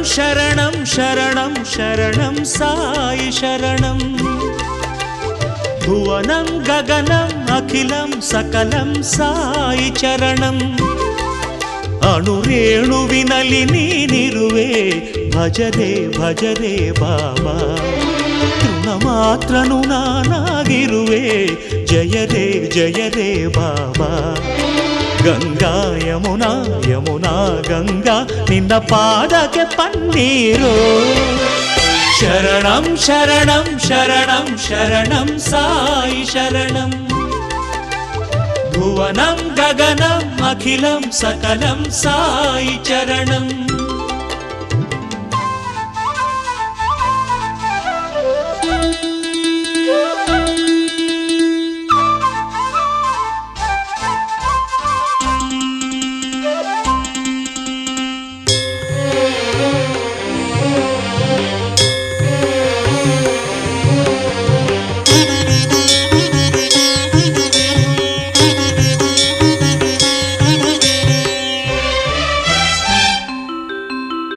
शरणं शरणं शरणं शरणं साई शरणं भुवनं गगनम् अखिलं सकलं साई चरणं ಅಣುರೇಣುವಿನಲ್ಲಿ ನೀನಿರುವೆ ಭಜರೆ ಭಜರೆ ಬಾಬಾ ತೃಣ ಮಾತ್ರನು ನಾನಾಗಿರುವೆ ಜಯರೇ ಜಯರೇ ಬಾಬಾ ಗಂಗಾ ಯಮುನಾ ಯಮುನಾ ಗಂಗಾ ನಿನ್ನ ಪಾದಕ್ಕೆ ಪನ್ನೀರು ಶರಣಂ ಶರಣಂ ಶರಣಂ ಶರಣಂ ಸಾಯಿ ಶರಣಂ भुवनं गगनम् अखिलं सकलं साई चरणम्